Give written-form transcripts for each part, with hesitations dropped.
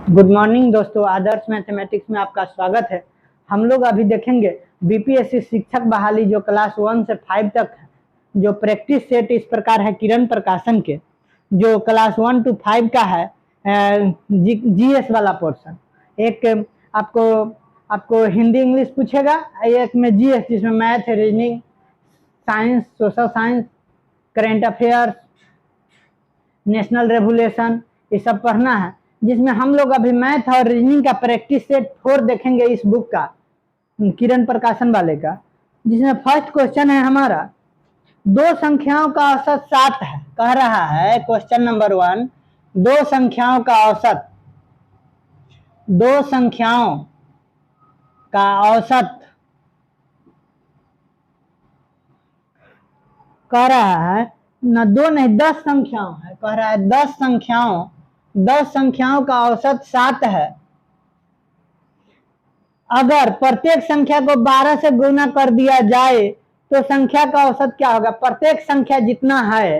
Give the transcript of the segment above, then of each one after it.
Good morning दोस्तों, आदर्श mathematics में आपका स्वागत है। हम लोग अभी देखेंगे बीपीएससी शिक्षक बहाली जो क्लास 1 से 5 तक है, जो प्रैक्टिस सेट इस प्रकार है किरण प्रकाशन के, जो क्लास 1 to 5 का है जीएस वाला पोर्शन। एक आपको आपको हिंदी इंग्लिश पूछेगा, एक में जीएस जिसमें math, reasoning, science, social science, current affairs, national revolution, ये सब पढ़ना है। जिसमें हम लोग अभी मैथ और रीजनिंग का प्रैक्टिस सेट 4 देखेंगे इस बुक का, किरण प्रकाशन वाले का। जिसमें फर्स्ट क्वेश्चन है हमारा, दो संख्याओं का औसत 7 है। कह रहा है क्वेश्चन नंबर 1, दो संख्याओं का औसत, दो संख्याओं का औसत कह रहा है न, दो नहीं 10 संख्याओं है। कह रहा है 10 संख्याओं का औसत 7 है। अगर प्रत्येक संख्या को 12 से गुना कर दिया जाए तो संख्या का औसत क्या होगा। प्रत्येक संख्या जितना है,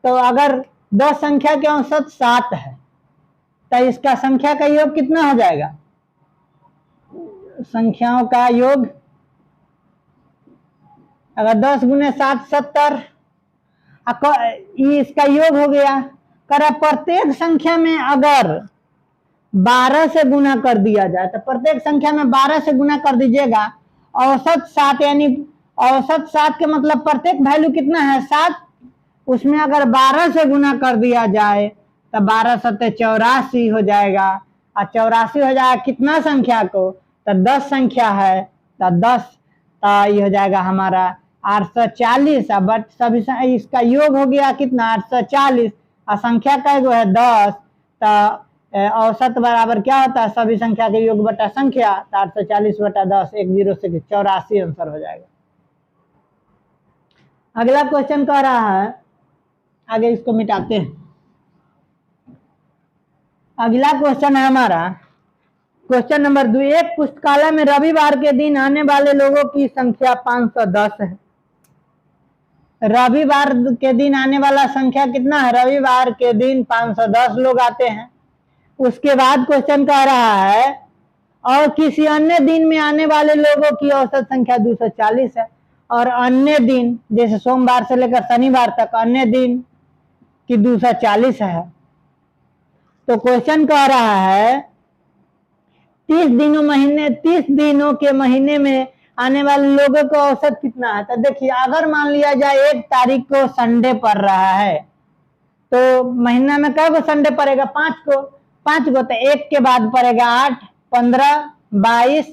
तो अगर 10 संख्या के औसत 7 है तो इसका संख्या का योग कितना हो जाएगा। संख्याओं का योग अगर 10 गुने 7 70, इसका योग हो गया। कर प्रत्येक संख्या में अगर 12 से गुना कर दिया जाए तो प्रत्येक संख्या में 12 से गुना कर दीजिएगा। औसत 7, यानी औसत 7 के मतलब प्रत्येक वैल्यू कितना है 7, उसमें अगर 12 से गुना कर दिया जाए तो 12 सत्ते 84 हो जाएगा। और 84 हो जाएगा कितना संख्या को, तो 10 संख्या है तो 10, तो ये हो जाएगा हमारा 840। बट सभी इसका योग हो गया कितना 840, और संख्या का योग है 10, तो औसत बराबर क्या होता है सभी संख्या के योग बटा संख्या, तो 840 बटा 10, 10 से 84 आंसर हो जाएगा। अगला क्वेश्चन कह रहा है, आगे इसको मिटाते हैं। अगला क्वेश्चन है हमारा क्वेश्चन नंबर 2, एक पुस्तकालय में रविवार के दिन आने वाले लोगों की संख्या 510 है। रविवार के दिन आने वाला संख्या कितना है, रविवार के दिन 510 लोग आते हैं। उसके बाद क्वेश्चन कह रहा है और किसी अन्य दिन में आने वाले लोगों की औसत संख्या 240 है। और अन्य दिन जैसे सोमवार से लेकर शनिवार तक अन्य दिन की 240 है। तो क्वेश्चन कह रहा है 30 दिनों के महीने में आने वाले लोगों का औसत कितना है। तो देखिए, अगर मान लिया जाए 1 तारीख को संडे पड़ रहा है तो महीना में कै गो संडे पड़ेगा, 5 को। तो 1 के बाद पड़ेगा 8, 15, 22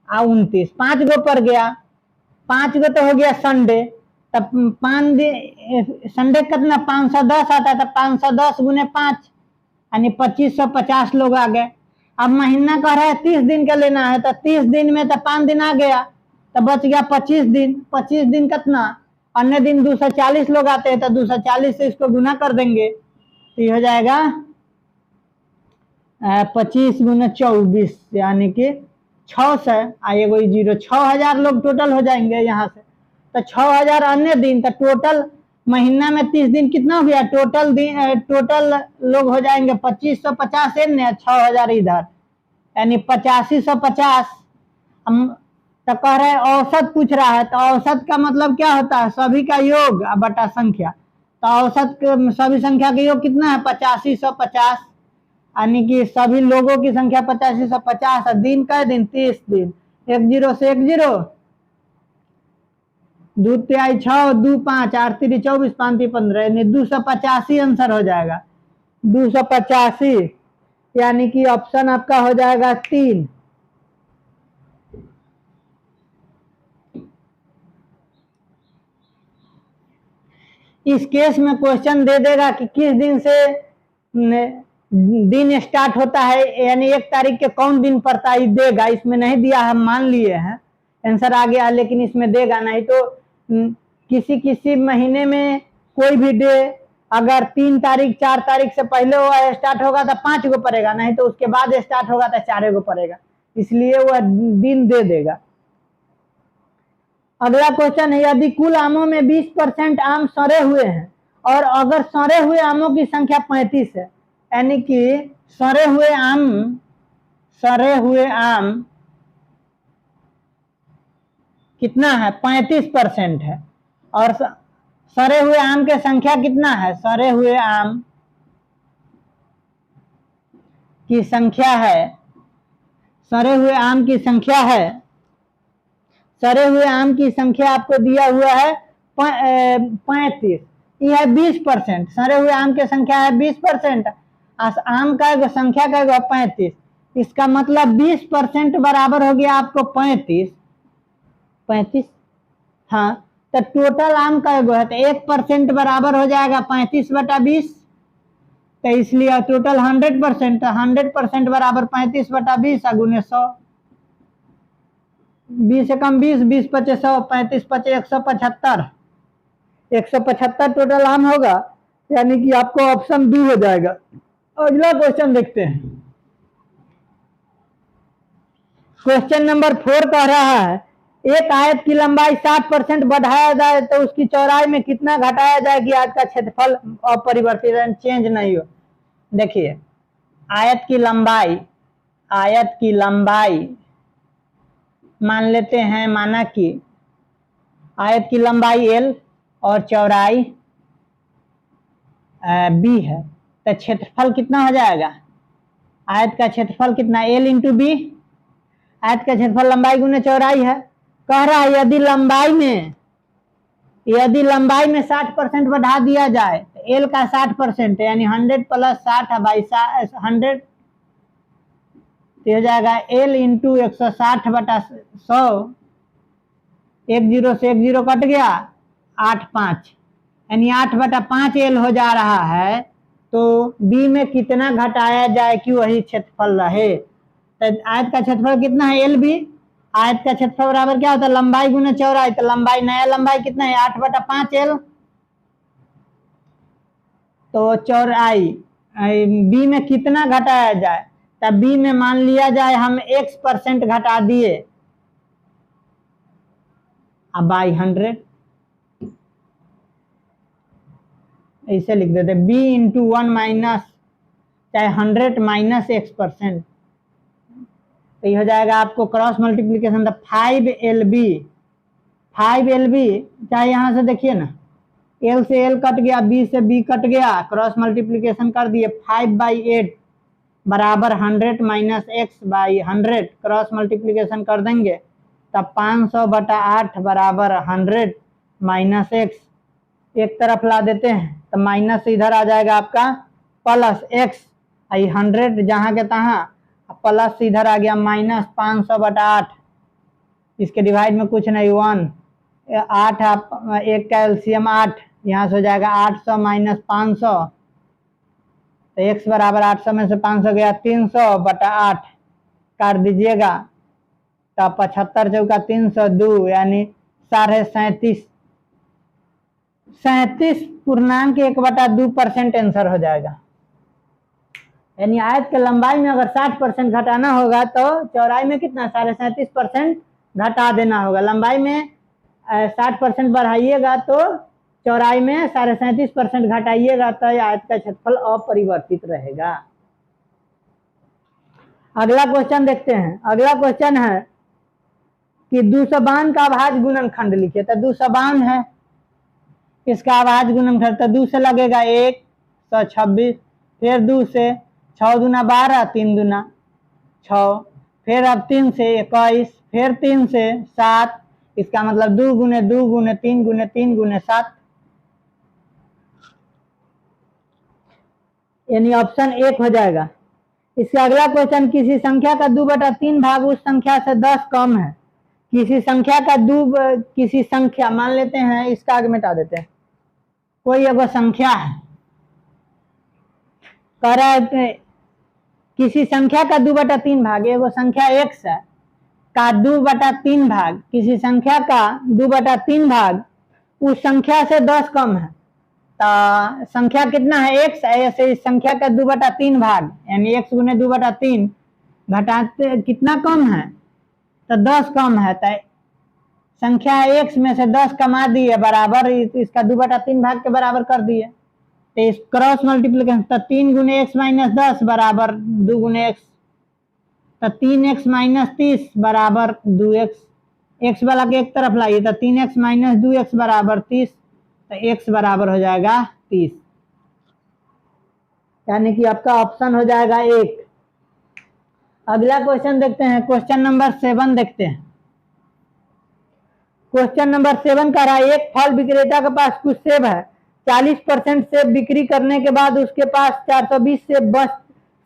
और 29, 5 गो पड़ गया। 5 गो तो हो गया संडे। तब 5 दिन संडे कितना 510 आता है, तो 510 गुने 5 यानी 2550 लोग आ गए। अब महीना कह रहा है 30 दिन का लेना है, तो 30 दिन में तो 5 दिन आ गया, तो बच गया 25 दिन। 25 दिन कितना, अन्य दिन 240 लोग आते हैं, तो 240 से इसको गुना कर देंगे, तो ये हो जाएगा 25 गुना 24 यानी कि 600 आएगा 0, 6000 लोग टोटल हो जाएंगे यहाँ से। तो 6000 अन्य दिन, तो टोटल महीना में 30 दिन कितना हो गया, टोटल लोग हो जाएंगे 2550 एने 6000 इधर, यानी 8550। तो कह रहे औसत पूछ रहा है, तो औसत का मतलब क्या होता है सभी का योग बटा संख्या। तो औसत सभी संख्या का योग कितना है 8550, यानी कि सभी लोगों की संख्या 8550। दिन का दिन 30 दिन, 10 से 10, 2 तिहाई 6, 2 5, 8 3 24, 5 3 15, यानी 285 आंसर हो जाएगा। 285 यानी कि ऑप्शन आपका हो जाएगा 3। इस केस में क्वेश्चन दे देगा कि किस दिन से दिन स्टार्ट होता है, यानी 1 तारीख के कौन दिन पड़ता है देगा। इसमें नहीं दिया है, मान लिए हैं आंसर आ गया, लेकिन इसमें देगा नहीं। तो किसी महीने में कोई भी डे अगर 3 तारीख 4 तारीख से पहले वो स्टार्ट होगा तो 5 गो पड़ेगा, नहीं तो उसके बाद स्टार्ट होगा तो 4 गो पड़ेगा, इसलिए वह दिन दे देगा। अगला क्वेश्चन है, यदि कुल आमों में 20% आम सड़े हुए हैं और अगर सड़े हुए आमों की संख्या 35 है, यानी कि सड़े हुए आम कितना है 35% है। और सड़े हुए आम की संख्या कितना है, सड़े हुए आम की संख्या है, सड़े हुए आम की संख्या है, सड़े हुए आम की संख्या आपको दिया हुआ है 35, यह है 20%। सड़े हुए आम की संख्या है 20%, आम का संख्या का 35, इसका मतलब 20% बराबर हो गया आपको 35। हाँ, तो टोटल आम का है तो 1% बराबर हो जाएगा 35/20, तो इसलिए टोटल 100%, 100% बराबर 35/20 गुने 100, 20 से कम 20, 20 पचे 100, 35 पचे 175, 175 टोटल आम होगा, यानी कि आपको ऑप्शन बी हो जाएगा। अगला क्वेश्चन देखते हैं। क्वेश्चन नंबर 4 कह रहा है एक आयत की लंबाई 60% बढ़ाया जाए तो उसकी चौड़ाई में कितना घटाया जाए कि आयत का क्षेत्रफल अपरिवर्तित चेंज नहीं हो। देखिए, आयत की लंबाई मान लेते हैं, माना कि आयत की लंबाई l और चौड़ाई b है, तो क्षेत्रफल कितना हो जाएगा, आयत का क्षेत्रफल कितना, l इंटू बी। आयत का क्षेत्रफल लंबाई गुने चौड़ाई है। कह रहा है यदि लंबाई में 60% बढ़ा दिया जाए तो l का 60% यानी 100 + 60/100 हो जाएगा l इंटू 160/100, 1 0 से 1 0 कट गया, 8 5 यानी 8/5 l हो जा रहा है। तो b में कितना घटाया जाए कि वही क्षेत्रफल रहे। तो आयत का क्षेत्रफल कितना है l b, आयत का क्षेत्रफल बराबर क्या होता है लंबाई गुने चौड़ाई, तो लंबाई नया लंबाई कितना है 8/5 l। तो चौड़ाई b में कितना घटाया जाए, तब b में मान लिया जाए हम x% घटा दिए अब बाई 100, ऐसे लिख देते b इंटू 1 माइनस चाहे 100 माइनस x%, तो ये हो जाएगा आपको क्रॉस मल्टीप्लीकेशन 5lb, चाहे यहाँ से देखिए ना, l से l कट गया, b से b कट गया, क्रॉस मल्टीप्लीकेशन कर दिए, 5/8 बराबर 100 माइनस x/100, क्रॉस मल्टीप्लीकेशन कर देंगे तब 500/8 बराबर 100 माइनस x, एक तरफ ला देते हैं तो माइनस इधर आ जाएगा आपका प्लस x, 100 जहाँ के तहाँ, प्लस इधर आ गया माइनस 500/8, इसके डिवाइड में कुछ नहीं 1, 8 एक का एलसीएम 8, यहाँ से हो जाएगा 800 माइनस 500, तो x बराबर 800 में से 500 गया 300/8 काट दीजिएगा, तो 75 चौका 302 यानी 37.1/2% आंसर हो जाएगा। यानी आयत के लंबाई में अगर 60% घटाना होगा तो चौड़ाई में कितना 37.5% घटा देना होगा। लंबाई में 60% बढ़ाइएगा तो चौड़ाई में 37.5% घटाइएगा तो आयत का क्षेत्रफल अपरिवर्तित रहेगा। अगला क्वेश्चन देखते हैं। अगला क्वेश्चन है कि दुसबान का अभाज्य गुणनखंड लिखिए। तो दुसबान है, इसका अभाज्य गुणनखंड, तो 2 से लगेगा 126, फिर 2 से 6 दूना 12, 3 दूना 6, फिर अब 3 से 21, फिर 3 से 7, इसका मतलब 2 गुने 2 गुने 3 गुने 3 गुने 7, यानी ऑप्शन 1 हो जाएगा। इसका अगला क्वेश्चन, किसी संख्या का 2/3 भाग उस संख्या से 10 कम है। किसी संख्या मान लेते हैं, इसका आगे मिटा देते हैं, कोई अगर संख्या है, कह रहा है किसी संख्या का 2/3 भाग, एगो संख्या x है का 2/3 भाग, किसी संख्या का 2/3 भाग उस संख्या से 10 कम है। तो संख्या कितना है x है, ऐसे इस संख्या का 2/3 भाग यानी x गुने 2/3 घटाते कितना कम है, तो 10 कम है। तो संख्या x में से 10 कमा दिए बराबर इसका 2/3 भाग के बराबर कर दिए। तो इस क्रॉस मल्टीप्लीकेशन, तो 3 गुने x माइनस 10 बराबर 2 गुने x, तो 3x माइनस 30 बराबर 2x, x वाला के एक तरफ लाइए, तो 3x माइनस 2x बराबर 30, तो x बराबर हो जाएगा 30, यानी कि आपका ऑप्शन हो जाएगा 1। अगला क्वेश्चन देखते हैं, क्वेश्चन नंबर 7 देखते हैं। क्वेश्चन नंबर 7 कह रहा है एक फल विक्रेता के पास कुछ सेब है, 40% सेब बिक्री करने के बाद उसके पास 420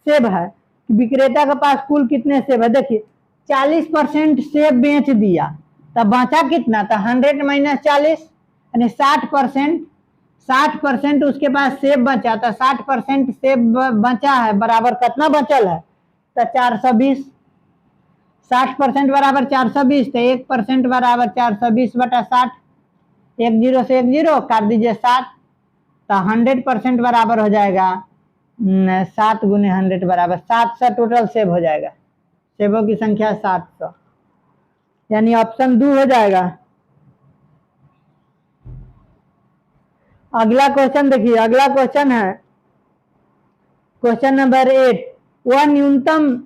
सेब है, विक्रेता के पास कुल कितने सेब है? देखिए 40% सेब बेच दिया, तब बचा कितना? तो 100 माइनस 40 यानी 60% उसके पास सेब बचा, तो 60% सेब बचा है बराबर कितना बचल है? तो 420। 60% बराबर 420, तो 1% बराबर 420 बटा 60, 1 0 से 1 0 काट दीजिए 60, तो 100% बराबर हो जाएगा 7 गुने 100 बराबर 700 टोटल सेब हो जाएगा। सेबों की संख्या 700, यानी ऑप्शन 2 हो जाएगा। अगला क्वेश्चन देखिए, अगला क्वेश्चन है क्वेश्चन नंबर 8, वह न्यूनतम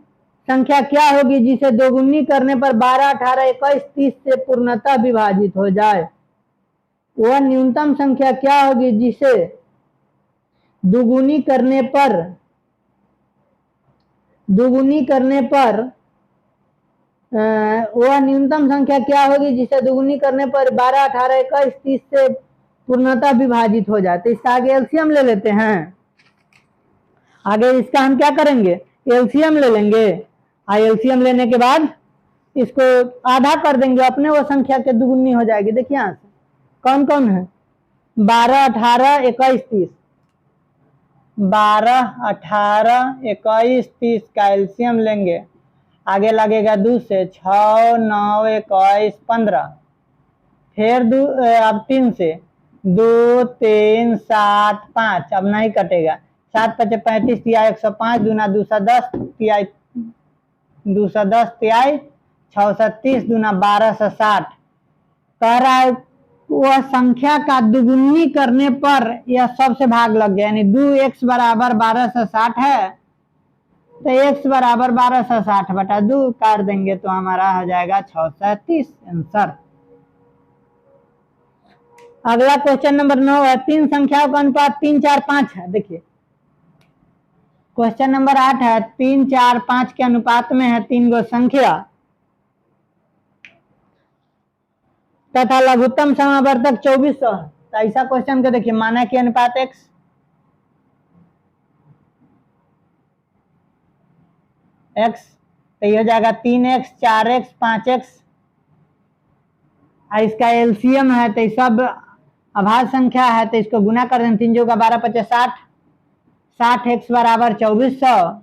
संख्या क्या होगी जिसे दोगुनी करने पर 12, 18, 21, 30 से पूर्णतः विभाजित हो जाए? वह न्यूनतम संख्या क्या होगी जिसे दोगुनी करने पर वह न्यूनतम संख्या क्या होगी जिसे दोगुनी करने पर 12, 18, 21, 30 से पूर्णतः विभाजित हो जाए? तो इसका आगे एलसीएम ले लेते हैं। आगे इसका हम क्या करेंगे? एलसीएम ले लेंगे, और एलसीएम लेने के बाद इसको आधा कर देंगे, अपने वो संख्या के दुगुनी हो जाएगी। देखिए यहाँ से कौन कौन है? 12, 18, 21, 30, 12, 18, 21, 30 का एलसीएम लेंगे, आगे लगेगा 2 से 6, 9, 21, 15, फिर अब 3 से 2, 3, 7, 5, अब नहीं कटेगा, 7 5 35 तिहाई 105 दूना 210 तिहाई 210 तिहाई 630 दूना 1260। कह रहा है वह संख्या का दुगुनी करने पर यह सबसे भाग लग गया, यानी 2x बराबर 1260 है, तो x बराबर 1260 बटा 2 काट देंगे तो हमारा हो जाएगा 630 आंसर। अगला क्वेश्चन नंबर 9 है, 3 संख्याओं का अनुपात 3, 4, 5 है। देखिए क्वेश्चन नंबर 8 है, 3, 4, 5 के अनुपात में है 3 गो संख्या तथा लघुत्तम समावर्तक 2400 है। तो ऐसा क्वेश्चन को देखिए, माना कि अनुपात x, तो ये हो जाएगा 3x, 4x, 5x, इसका एलसीएम है तो सब अभाज्य संख्या है, तो इसको गुना कर दें, 3 जोगा 12 5 60, 60x बराबर 2400,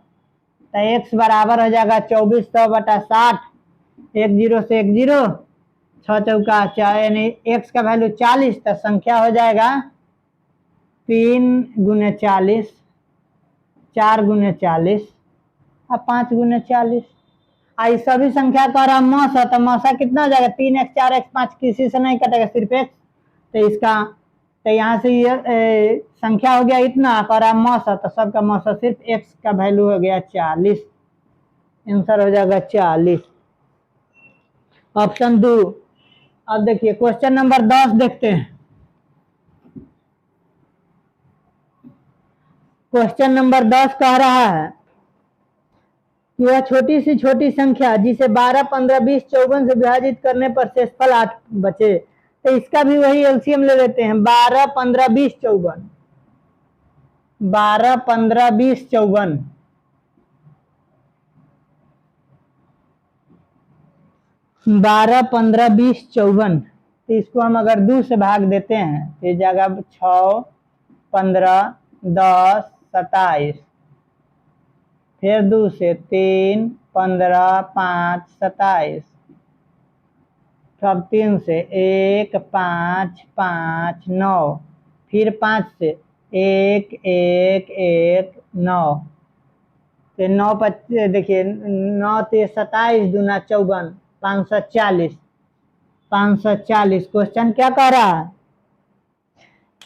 तो x बराबर हो जाएगा 2400 बटा 60, 1 0 से 1 0, 6 चौका 4, यानी x का वैल्यू 40, तो संख्या हो जाएगा 3 गुने 40, 4 गुने 40 और 5 गुने 40। आई सभी संख्या का रहा मौसा, तो मौसा कितना हो जाएगा? 3x, 4x, 5 किसी से नहीं कटेगा, सिर्फ x, तो इसका तो यहाँ से ये संख्या हो गया इतना, कर मौसा, तो सबका मौसा सिर्फ x का वैल्यू हो गया 40, आंसर हो जाएगा 40, ऑप्शन 2। अब देखिए क्वेश्चन नंबर 10 देखते हैं। क्वेश्चन नंबर 10 कह रहा है कि वह छोटी से छोटी संख्या जिसे 12, 15, 20, 54 से विभाजित करने पर शेषफल 8 बचे, तो इसका भी वही एलसीएम ले लेते हैं। 12, 15, 20, 54, 12, 15, 20, 54, 12, 15, 20, 54, तो इसको हम अगर 2 से भाग देते हैं तो ये जगह 6, 15, 10, 27, फिर 2 से 3, 15, 5, 27, अब 3 से 1, 5, 5, 9, फिर 5 से 1, 1, 1, 9, तो 9 देखिए 9 से 27 दूना 54, 540, 540। क्वेश्चन क्या कह रहा है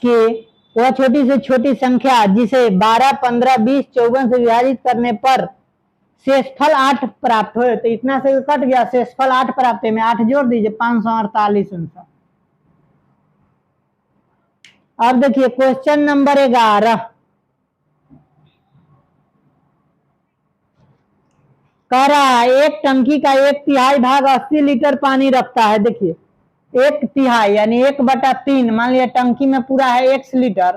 कि वह छोटी से छोटी संख्या जिसे 12, 15, 20, 54 से विभाजित करने पर शेषफल 8 प्राप्त हो। तो इतना से कट गया, शेषफल 8 प्राप्त है, में 8 जोड़ दीजिए, 548 आंसर। अब देखिए क्वेश्चन नंबर 11, कह रहा है एक टंकी का 1/3 भाग 80 लीटर पानी रखता है। देखिए 1/3 यानी 1/3, मान लिया टंकी में पूरा है 1 लीटर,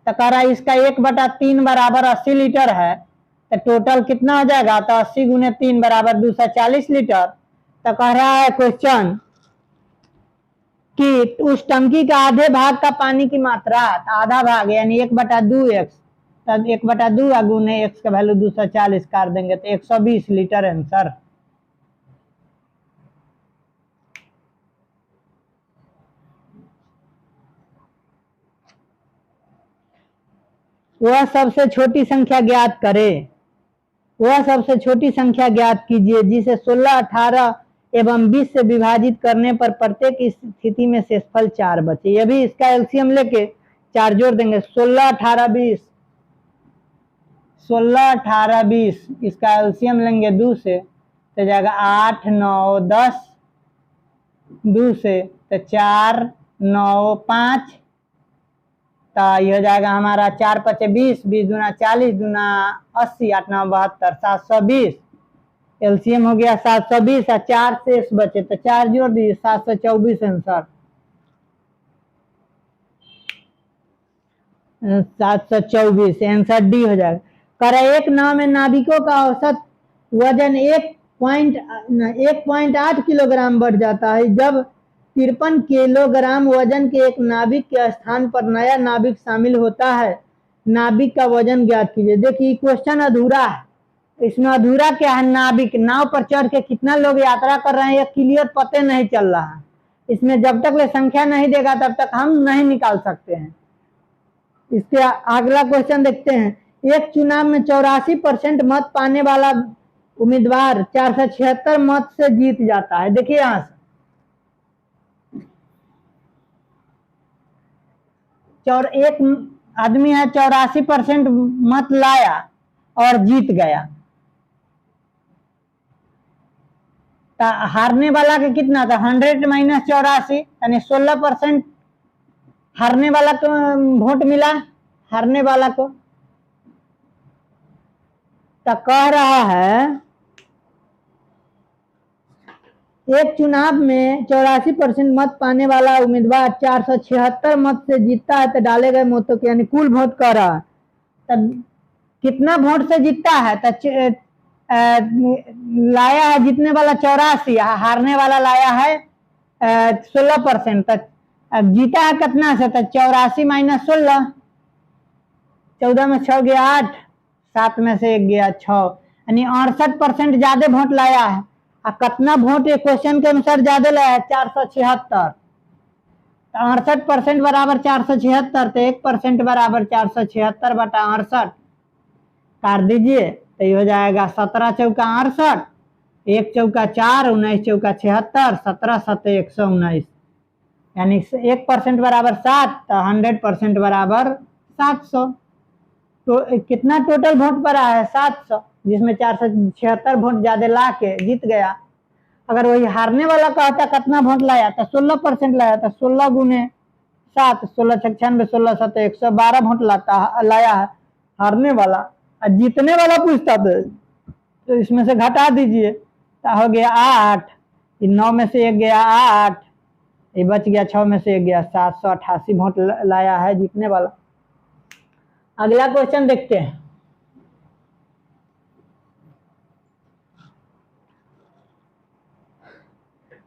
तो कह रहा है इसका 1/3 बराबर 80 लीटर है, तो टोटल कितना हो जाएगा, तो 80 गुने 3 बराबर 240 लीटर। तो कह रहा है क्वेश्चन कि उस टंकी का आधे भाग का पानी की मात्रा, आधा भाग यानी 1/2x, तब 1/2 गुने x का वैल्यू 240 कर देंगे तो 120 लीटर आंसर। वह सबसे छोटी संख्या ज्ञात करे, वह सबसे छोटी संख्या ज्ञात कीजिए जिसे 16, 18 एवं 20 से विभाजित करने पर प्रत्येक स्थिति में शेषफल 4 बचे। यह भी इसका एलसीएम लेके 4 जोड़ देंगे, 16, 18, 20, 16, 18, 20, इसका एलसीएम लेंगे 2 से तो जाएगा 8, 9, 10, 2 से तो 4, 9, 5, तो यह हो जाएगा हमारा 4 5 20, 20 दूना 40, दूना 80, 8 9 72, 720। एलसीएम हो गया 720 और 4 शेष बचे तो 4 जोड़ दीजिए, 724 आंसर। 724 आंसर डी हो जाएगा। कर एक नाव में नाविकों का औसत वजन 1.8 किलोग्राम बढ़ जाता है जब 53 किलोग्राम वजन के एक नाविक के स्थान पर नया नाविक शामिल होता है। नाविक का वजन ज्ञात कीजिए। देखिए क्वेश्चन अधूरा है, इसमें अधूरा क्या है, नाविक नाव पर चढ़ के कितना लोग यात्रा कर रहे हैं ये क्लियर पते नहीं चल रहा है। इसमें जब तक ले संख्या नहीं देगा तब तक हम नहीं निकाल सकते हैं। इसके अगला क्वेश्चन देखते हैं। एक चुनाव में 84% मत पाने वाला उम्मीदवार 476 मत से जीत जाता है। देखिए यहां से एक आदमी है 84% मत लाया और जीत गया, तो हारने वाला का कितना था, 100 माइनस 84 यानी 16% हारने वाला को वोट मिला, हारने वाला को। तो कह रहा है एक चुनाव में 84% मत पाने वाला उम्मीदवार 476 मत से जीतता है तो डाले गए मतों के यानी कुल वोट कह रहा है, तब कितना वोट से जीतता है, तो लाया है जीतने वाला 84, हारने वाला लाया है 16%, तक जीता है कितना से, तो 84 माइनस 16, 14 में 6 गया 8, 7 में से 1 गया 6, यानी 68% ज्यादा वोट लाया है। कितना वोट क्वेश्चन के अनुसार ज्यादा लाया है, 476, तो 68% बराबर 476, तो 1% बराबर 476/68 काट दीजिए तो ये हो जाएगा 17 चौका 68, 1 चौका 4, 19 चौका 76, 17 7 119, यानी 1% बराबर 7, तो 100% बराबर 700। तो कितना टोटल वोट पड़ा है 700, जिसमें 476 वोट ज्यादा ला के जीत गया। अगर वही हारने वाला कहता कितना वोट लाया, तो 16% लाया, तो 16 गुने 7, 16 96, 16 7 112 वोट लाया है हारने वाला। और जीतने वाला पूछता तो इसमें से घटा दीजिए, तो हो गया 8, 9 में से 1 गया 8, ये बच गया 6 में से 1 गया 788 वोट लाया है जीतने वाला। अगला क्वेश्चन देखते हैं।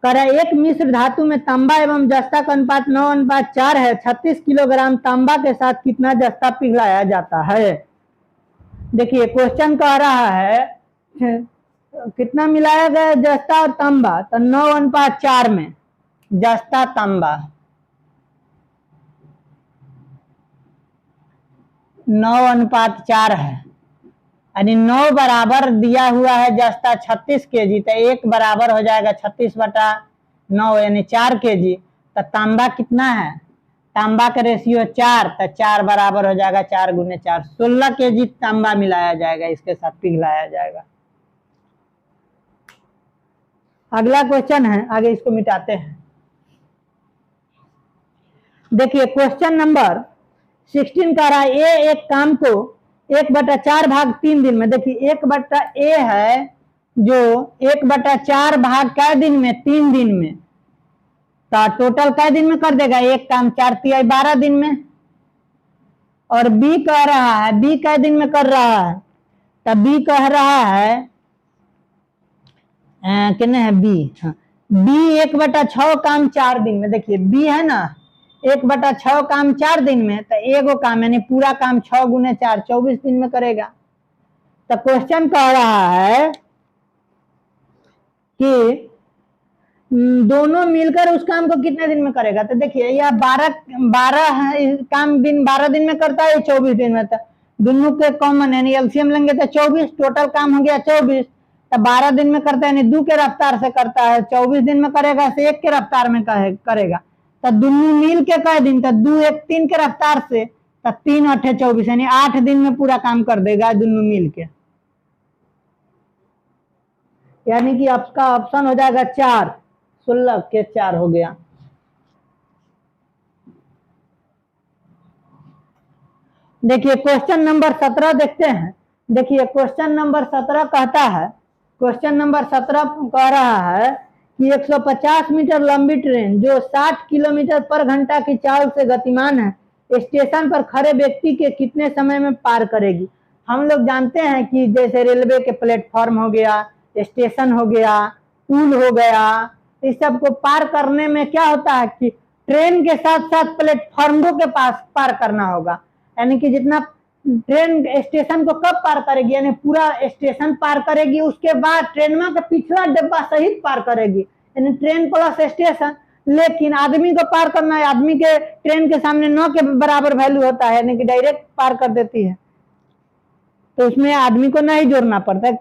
करा एक मिश्र धातु में तांबा एवं जस्ता का अनुपात 9:4 है। 36 किलोग्राम तांबा के साथ कितना जस्ता पिघलाया जाता है। देखिए क्वेश्चन कह रहा है कितना मिलाया गया जस्ता और तांबा, तो 9:4 में जस्ता तांबा 9:4 है, यानी 9 बराबर दिया हुआ है जस्ता 36 केजी, तो 1 बराबर हो जाएगा 36/9 यानी 4 केजी। तो तांबा कितना है, तांबा का रेशियो 4, तो 4 बराबर हो जाएगा 4 गुने 4, 16 kg तांबा मिलाया जाएगा, इसके साथ पिघलाया जाएगा। अगला क्वेश्चन है, आगे इसको मिटाते हैं। देखिए क्वेश्चन नंबर 16 कह रहा है ए एक काम को 1/4 भाग 3 दिन में। देखिए 1 ए है जो 1/4 भाग कै दिन में, 3 दिन में, तो टोटल कै दिन में कर देगा, एक काम 4 तिहाई 12 दिन में। और बी कह रहा है बी कै दिन में कर रहा है, तो बी कह रहा है कितने है बी, हाँ बी 1/6 काम 4 दिन में। देखिए बी है ना 1/6 काम 4 दिन में, तो एगो काम यानी पूरा काम 6 गुने 4 24 दिन में करेगा। तो क्वेश्चन कह रहा है कि दोनों मिलकर उस काम को कितने दिन में करेगा। तो देखिए यह 12 काम दिन 12 दिन में करता है, 24 दिन में, तो दोनों के कॉमन यानी एलसीएम लेंगे तो 24, टोटल काम हो गया 24, तो 12 दिन में करता है यानी 2 के रफ्तार से करता है, 24 दिन में करेगा से 1 के रफ्तार में करेगा। तो दोनों मिल के कई दिन, तो 2 1 3 के रफ्तार से, तो 3 8 24 यानी 8 दिन में पूरा काम कर देगा दोनों मिल के। यानी कि आपका ऑप्शन हो जाएगा 4, 16 के 4 हो गया। देखिए क्वेश्चन नंबर 17 देखते हैं। देखिए क्वेश्चन नंबर 17 कहता है, क्वेश्चन नंबर 17 कह रहा है कि 150 मीटर लंबी ट्रेन जो 60 किलोमीटर पर घंटा की चाल से गतिमान है, स्टेशन पर खड़े व्यक्ति के कितने समय में पार करेगी। हम लोग जानते हैं कि जैसे रेलवे के प्लेटफॉर्म हो गया, स्टेशन हो गया, पुल हो गया, इस सब को पार करने में क्या होता है कि ट्रेन के साथ साथ प्लेटफॉर्मों के पास पार करना होगा। यानी कि जितना ट्रेन स्टेशन को कब पार करेगी, यानी पूरा स्टेशन पार करेगी, उसके बाद ट्रेन का पिछला डिब्बा सहित पार करेगी, यानी ट्रेन प्लस स्टेशन। लेकिन आदमी को पार करना है, आदमी के ट्रेन के सामने 9 के बराबर वैल्यू होता है, यानी कि डायरेक्ट पार कर देती है, तो उसमें आदमी को नहीं जोड़ना पड़ता।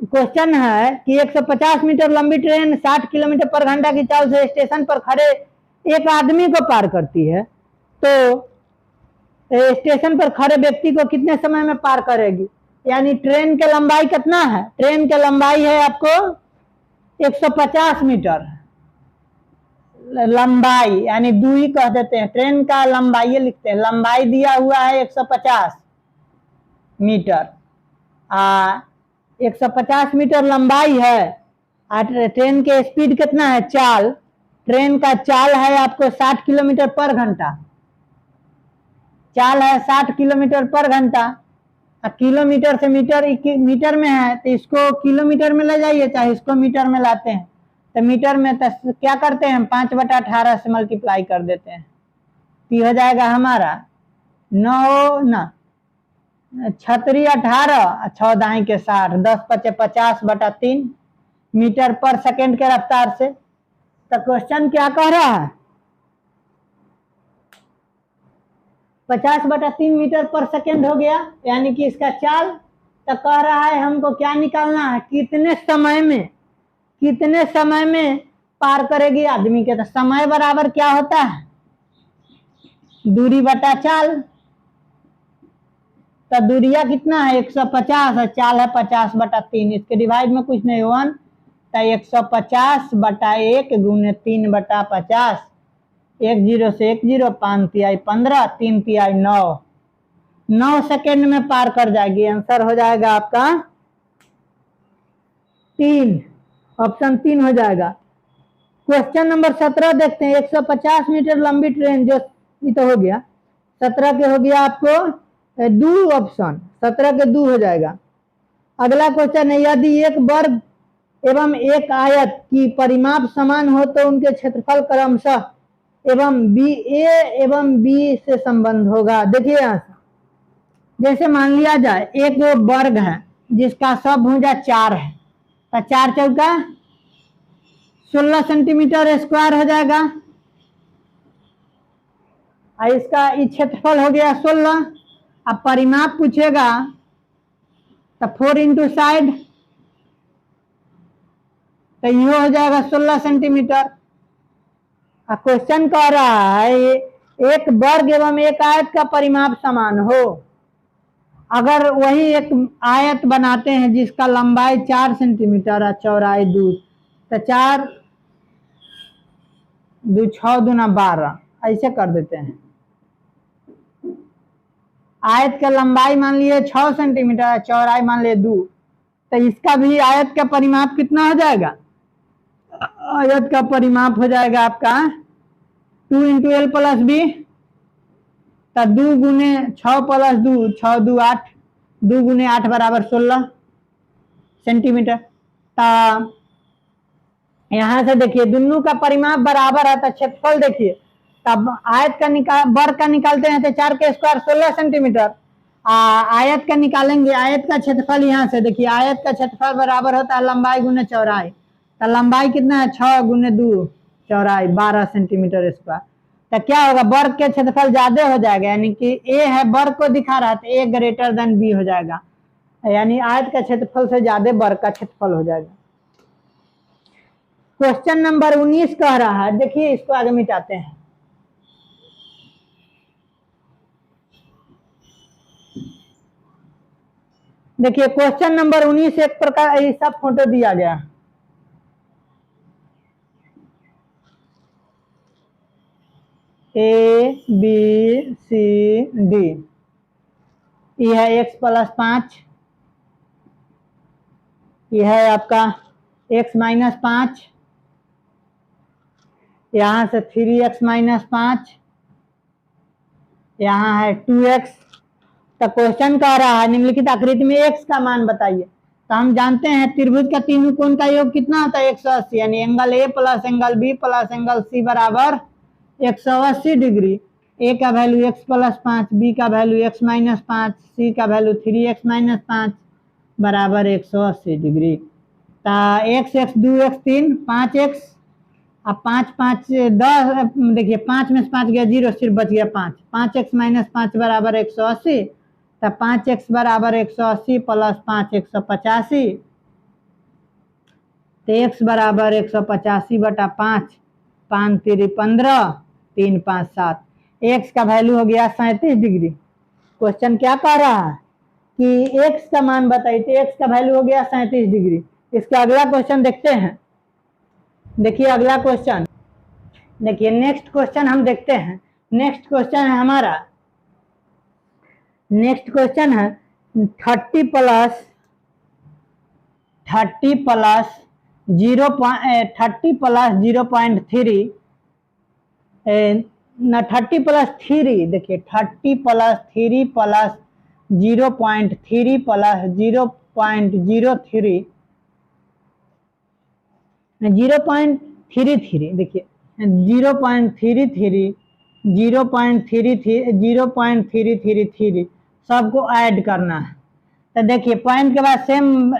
क्वेश्चन है कि 150 मीटर लंबी ट्रेन 60 किलोमीटर पर घंटा की चाल से स्टेशन पर खड़े एक आदमी को पार करती है, तो स्टेशन पर खड़े व्यक्ति को कितने समय में पार करेगी। यानी ट्रेन की लंबाई कितना है, ट्रेन की लंबाई है आपको 150 मीटर लंबाई, यानी दूरी कह देते हैं, ट्रेन का लंबाई लिखते हैं, लंबाई दिया हुआ है 150 मीटर, 150 मीटर लंबाई है, ट्रेन के स्पीड कितना है, चाल, ट्रेन का चाल है आपको 60 किलोमीटर पर घंटा, चाल है 60 किलोमीटर पर घंटा। किलोमीटर से मीटर में है, तो इसको किलोमीटर में ले जाइए, चाहे इसको मीटर में लाते हैं, तो मीटर में तो क्या करते हैं, 5/18 से मल्टीप्लाई कर देते हैं, तो हो जाएगा हमारा 9 ना 6 18 14 के 60, 10 5 50/3 मीटर पर सेकेंड के रफ्तार से। तो क्वेश्चन क्या कह रहा है, 50/3 मीटर पर सेकेंड हो गया, यानी कि इसका चाल। तो कह रहा है हमको क्या निकालना है, कितने समय में पार करेगी आदमी के। तो समय बराबर क्या होता है, दूरी बटा चाल। तो दूरिया कितना है 150 और चाल है 50/3, इसके डिवाइड में कुछ नहीं 1, तो 150/1 गुने 3/50, 1 0 से 1 0, 5 तिहाई 15, 3 तिहाई 9 सेकेंड में पार कर जाएगी। आंसर हो जाएगा आपका 3, ऑप्शन 3 हो जाएगा। क्वेश्चन नंबर 17 देखते हैं। 150 मीटर लंबी ट्रेन जो, ये तो हो गया 17 के, हो गया आपको 2 ऑप्शन, 17 के 2 हो जाएगा। अगला क्वेश्चन है, यदि एक वर्ग एवं एक आयत की परिमाप समान हो तो उनके क्षेत्रफल क्रमशः एवं बी ए एवं बी से संबंध होगा। देखिए यहाँ से, जैसे मान लिया जाए एक वर्ग है जिसका सब भुजा 4 है, तो 4 चौका 16 सेंटीमीटर स्क्वायर हो जाएगा, और इसका क्षेत्रफल हो गया 16। अब परिमाप पूछेगा तो 4 इंटू साइड, तो ये हो जाएगा 16 सेंटीमीटर। क्वेश्चन कह रहा है एक वर्ग एवं एक आयत का परिमाप समान हो। अगर वही एक आयत बनाते हैं जिसका लंबाई 4 सेंटीमीटर और चौड़ाई 2, तो 4 2 6 दूना 12 ऐसे कर देते हैं। आयत का लंबाई मान लिए 6 सेंटीमीटर, चौड़ाई मान लिए 2, तो इसका भी आयत का परिमाप कितना हो जाएगा? आयत का परिमाप हो जाएगा आपका 2 इंटू एल प्लस बी, तो 2 गुने 6 प्लस 2 6 2 8, 2 गुने 8 बराबर 16 सेंटीमीटर। तो यहां से देखिए दोनों का परिमाप बराबर है, तो क्षेत्रफल देखिए तब आयत का वर्ग का निकालते हैं तो 4 के स्क्वायर 16 सेंटीमीटर। आयत का निकालेंगे, आयत का क्षेत्रफल यहाँ से देखिए आयत का क्षेत्रफल बराबर होता है लंबाई गुने चौड़ाई, तो लंबाई कितना है 6 गुने 2 चौड़ाई 12 सेंटीमीटर स्क्वायर। तो क्या होगा, वर्ग के क्षेत्रफल ज्यादा हो जाएगा, यानी कि ए है वर्ग को दिखा रहा है तो ए ग्रेटर देन बी हो जाएगा, यानी आयत का क्षेत्रफल से ज्यादा वर्ग का क्षेत्रफल हो जाएगा। क्वेश्चन नंबर 19 कह रहा है, देखिए इसको आगे मिटाते हैं। देखिए क्वेश्चन नंबर 19 एक प्रकार ऐसा फोटो दिया गया, ए बी सी डी, ये है x प्लस 5, यह है आपका x माइनस 5, यहाँ से 3x माइनस 5, यहाँ है 2x। तो क्वेश्चन कह रहा है निम्नलिखित आकृति में x का मान बताइए। तो हम जानते हैं त्रिभुज का तीनों कोण का योग कितना होता है 180, यानी angle A plus angle B plus angle C बराबर 180 डिग्री। ए का वैल्यू x प्लस 5, बी का वैल्यू x माइनस 5, सी का वैल्यू 3x माइनस 5 बराबर 180 डिग्री। तो x 2x 3 5x, अब 5 5 10, देखिए 5 में से 5 गया 0, सिर्फ बच गया 5, 5x माइनस 5 बराबर 180, तो 5x बराबर 180 प्लस 5 185, तो x बराबर 185 बटा 5, 5 3 15, 3 5 7, x का वैल्यू हो गया 37 डिग्री। क्वेश्चन क्या कह रहा है कि x का मान बताइए, तो x का वैल्यू हो गया 37 डिग्री। इसका अगला क्वेश्चन देखते हैं। देखिए अगला क्वेश्चन, देखिए नेक्स्ट क्वेश्चन हम देखते हैं। नेक्स्ट क्वेश्चन है हमारा, नेक्स्ट क्वेश्चन है 30 प्लस 0.3 ना 30 प्लस 3, देखिए 30 प्लस 3 प्लस 0.3 प्लस 0.03 0.33, देखिए 0.33 0.333 सबको ऐड करना है। तो देखिए पॉइंट के बाद सेम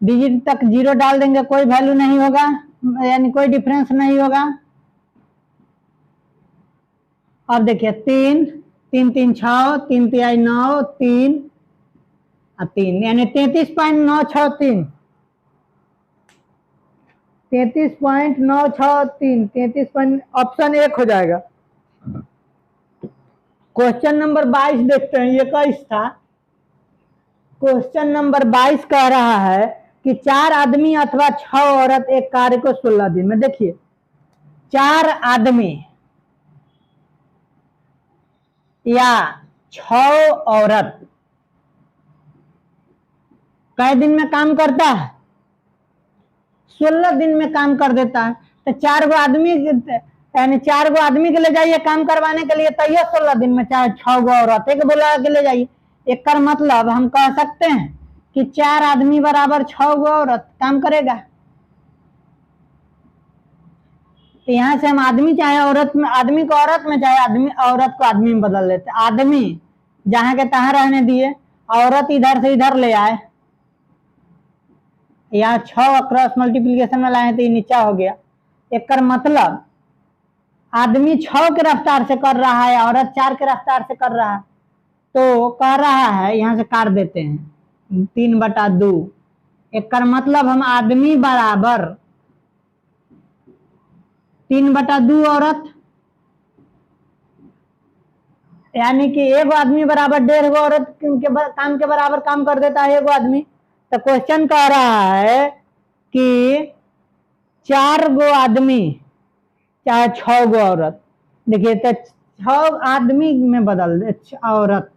डिजिट तक 0 डाल देंगे, कोई वैल्यू नहीं होगा, यानी कोई डिफरेंस नहीं होगा। अब देखिए 3 3 3 6 3 3 9 3 3, यानी 33.963 33.963 ऑप्शन 1 हो जाएगा। क्वेश्चन नंबर 22 देखते हैं, ये 21 था। क्वेश्चन नंबर 22 कह रहा है कि 4 आदमी अथवा 6 औरत एक कार्य को 16 दिन में, देखिए 4 आदमी या 6 औरत कई दिन में काम करता है, 16 दिन में काम कर देता है। तो 4 गो आदमी, यानी 4 गो आदमी के ले जाइए काम करवाने के लिए, तो ये 16 दिन में, चाहे 6 गो औरत एक बुला के ले जाइए। एक कर मतलब हम कह सकते हैं कि 4 आदमी बराबर 6 गो औरत काम करेगा। तो यहाँ से हम आदमी चाहे औरत में, आदमी को औरत में, चाहे आदमी औरत को आदमी में बदल लेते। आदमी जहां के तहां रहने दिए, औरत इधर से इधर ले आए, यहाँ 6 क्रॉस मल्टीप्लीकेशन में लाए तो ये नीचा हो गया। एक कर मतलब आदमी 6 के रफ्तार से कर रहा है, औरत 4 के रफ्तार से कर रहा है, तो कह रहा है यहाँ से काट देते हैं 3/2। एक कर मतलब हम आदमी बराबर 3/2 औरत, यानी कि एक आदमी बराबर 1.5 गो औरत काम के बराबर काम कर देता है एक आदमी। तो क्वेश्चन कह रहा है कि 4 गो आदमी चाहे 6 गो औरत, देखिए तो 6 आदमी में बदल दे औरत,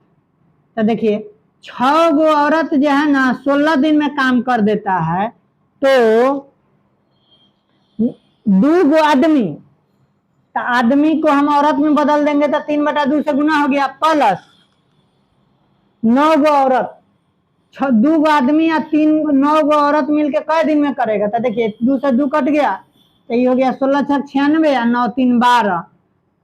तो देखिए 6 गो औरत जो है ना 16 दिन में काम कर देता है, तो 2 गो आदमी, तो आदमी को हम औरत में बदल देंगे तो 3/2 से गुना हो गया, प्लस 9 गो औरत, 2 गो आदमी या 9 गो औरत मिलके कई दिन में करेगा, तो देखिए 2 से 2 कट गया, तो ये हो गया 16 × 96 या 9 3 12,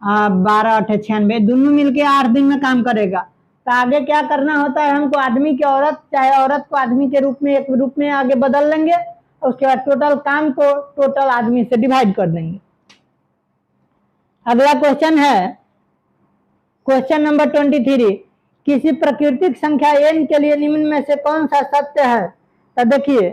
12 8 96, दोनों मिलके 8 दिन में काम करेगा। तो आगे क्या करना होता है, हमको आदमी की औरत चाहे औरत को आदमी के रूप में एक रूप में आगे बदल लेंगे, उसके बाद टोटल काम को टोटल आदमी से डिवाइड कर देंगे। अगला क्वेश्चन है क्वेश्चन नंबर 23, किसी प्राकृतिक संख्या n के लिए निम्न में से कौन सा सत्य है। तो देखिए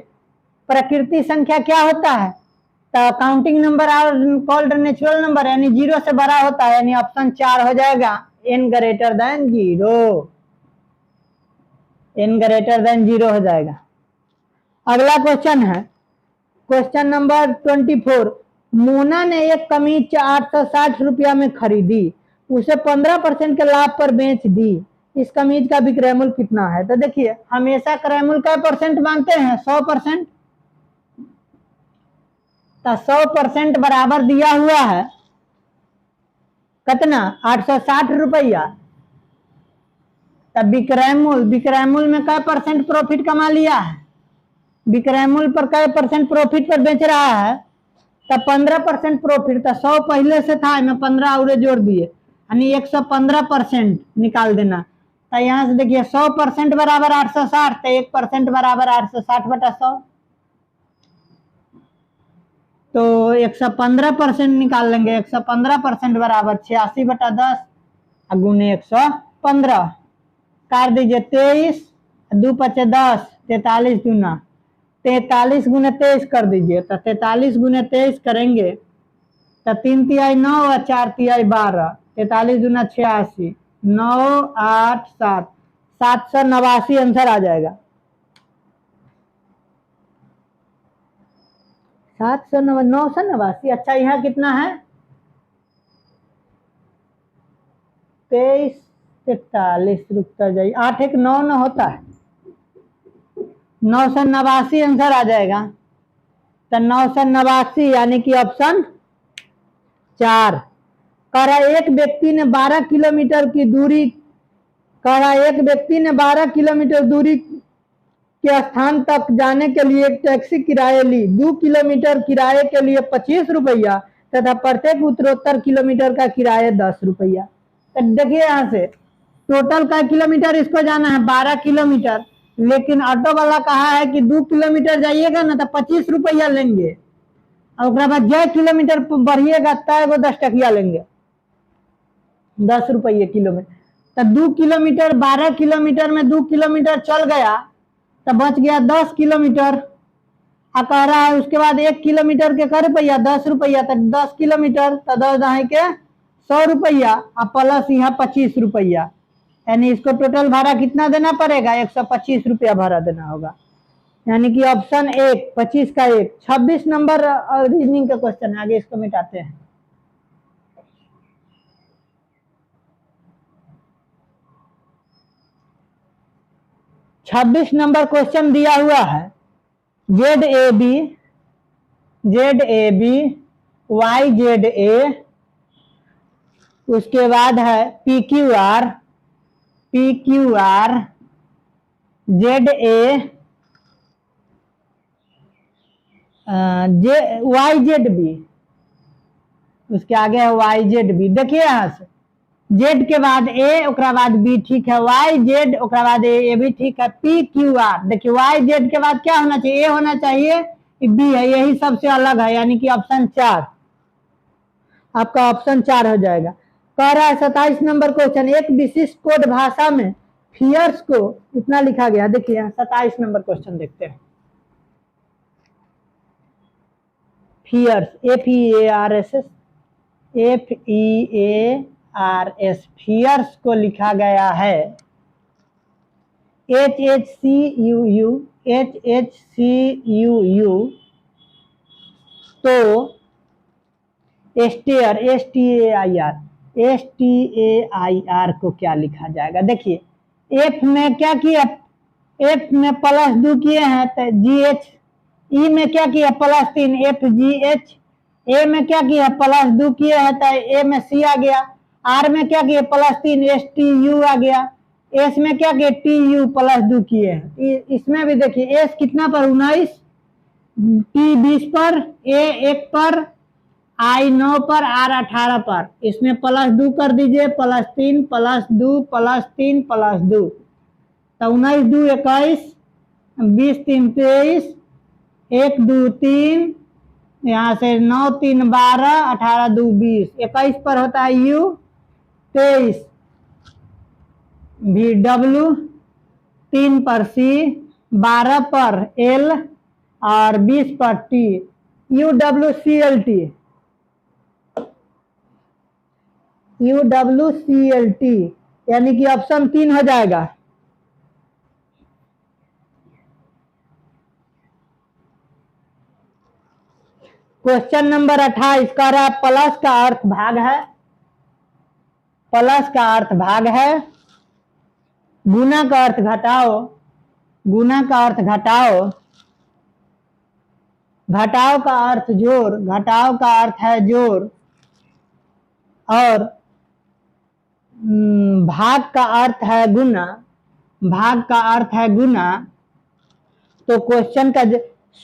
प्राकृतिक संख्या क्या होता है, तो counting number are called natural number, यानी 0 से बड़ा होता है, यानी ऑप्शन 4 हो जाएगा, n greater than 0, n greater than 0 हो जाएगा। अगला क्वेश्चन है क्वेश्चन नंबर 24, मोना ने एक कमीज 860 रुपया में खरीदी, उसे 15% के लाभ पर बेच दी, इस कमीज का विक्रय मूल्य कितना है। तो देखिए हमेशा क्रय मूल्य का परसेंट मानते हैं 100%, तो 100% बराबर दिया हुआ है कितना 860 रुपया, तब विक्रय मूल्य में क्या परसेंट प्रॉफिट कमा लिया है, विक्रय मूल्य पर क्या परसेंट प्रॉफिट पर बेच रहा है, तब 15% प्रॉफिट, तो 100 पहले से था, मैं 15 और जोड़ दिए, यानी 115% निकाल देना। तो यहाँ से देखिए 100% बराबर 860, तो 1% बराबर 860/100, तो 115% निकाल लेंगे, 115% बराबर 86/10 गुने 115, काट दीजिए 23, 2 × 5 = 10, 43 दूना 43 गुने 23 कर दीजिए, तो 43 गुने 23 करेंगे तो 3 तिहाई 9 और 4 तिहाई 12, 43 दूना 86, 9 8 7, 789 आंसर आ जाएगा। 989, अच्छा यहाँ कितना है 23 43, रुकता जाइए, 8 1 9 9 होता है, 989 आंसर आ जाएगा। तो 989 यानी कि ऑप्शन 4। कह रहा एक व्यक्ति ने 12 किलोमीटर की दूरी, कह रहा एक व्यक्ति ने 12 किलोमीटर दूरी के स्थान तक जाने के लिए एक टैक्सी किराए ली, 2 किलोमीटर किराए के लिए 25 रुपया तथा प्रत्येक उत्तरोत्तर किलोमीटर का किराया 10 रुपया। तो देखिए यहाँ से टोटल का किलोमीटर इसको जाना है 12 किलोमीटर, लेकिन ऑटो वाला कहा है कि 2 किलोमीटर जाइएगा ना तो 25 रुपया लेंगे, और बाद जय किलोमीटर बढ़िएगा तब 10 टकिया लेंगे, 10 रुपये किलोमीटर। तो 2 किलोमीटर 12 किलोमीटर में 2 किलोमीटर चल गया तो बच गया 10 किलोमीटर। कह रहा है उसके बाद 1 किलोमीटर के कर रुपया 10 रुपया, तो 10 किलोमीटर तो 10 दहाई के 100 रुपया और प्लस यहाँ 25 रुपया, यानी इसको टोटल भाड़ा कितना देना पड़ेगा 125 रुपया भाड़ा देना होगा, यानी कि ऑप्शन 1 25 का 1। 26 नंबर रीजनिंग का क्वेश्चन है, आगे इसको मिटाते हैं। छब्बीस नंबर क्वेश्चन दिया हुआ है ZAB YZA, उसके बाद है PQR ZA YZB, उसके आगे है YZB। देखिए यहाँ से Z के बाद A ओकरा बाद B ठीक है, YZ ओकरा बाद A भी ठीक है, PQR देखिए YZ के बाद क्या होना चाहिए, A होना चाहिए, B है, यही सबसे अलग है, यानी कि ऑप्शन 4 आपका ऑप्शन 4 हो जाएगा। कह रहा है 27 नंबर क्वेश्चन, एक विशिष्ट कोड भाषा में फियर्स को इतना लिखा गया। देखिए 27 नंबर क्वेश्चन देखते हैं। फियर्स FEARS आर स्फीयर्स को लिखा गया है HHCUU HHCUU, तो स्टेयर STAIR को क्या लिखा जाएगा? देखिए F में क्या किया, F में +2 किए हैं तो GH, E में क्या किया +3 FGH, A में क्या किया +2 किए हैं तो A में C आ गया, R में क्या किया +3 STU आ गया, S में क्या किया TU +2 किए हैं। इसमें भी देखिए S कितना पर 19, T 20 पर, A 1 पर, I 9 पर, R 18 पर। इसमें +2 कर दीजिए, +3 +2 +3 +2, तो 19 2 21, 20 3 23, 1 2 3, यहाँ से 9 3 12, 18 2 20, 21 पर होता है U, 23 VW, 3 पर C, 12 पर L और 20 पर T, UWCLT यानी कि ऑप्शन 3 हो जाएगा। क्वेश्चन नंबर 28 कह रहा है प्लस का अर्थ भाग है, प्लस का अर्थ भाग है, गुना का अर्थ घटाओ, गुना का अर्थ घटाओ, घटाओ का अर्थ जोड़, घटाओ का अर्थ है जोड़, और भाग का अर्थ है गुना, भाग का अर्थ है गुना। तो क्वेश्चन का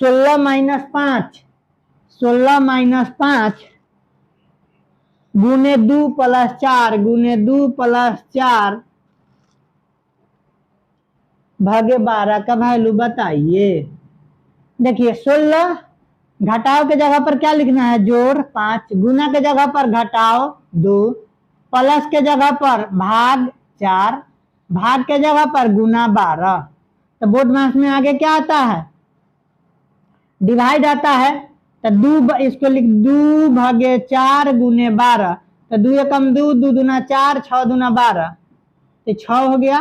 16 - 5, 16 - 5 गुने 2 + 4 गुने 2 + 4 भागे 12 का वैल्यू बताइए। देखिए 16 घटाओ के जगह पर क्या लिखना है जोड़ 5, गुना के जगह पर घटाओ 2, प्लस के जगह पर भाग 4, भाग के जगह पर गुना 12। तो बोर्ड मास में आगे क्या आता है डिवाइड आता है, तो 2 इसको लिख 2 भागे 4 गुने 12, तो 2 एकम 2, 2 दूना 4, 6 दूना 12, तो 6 हो गया।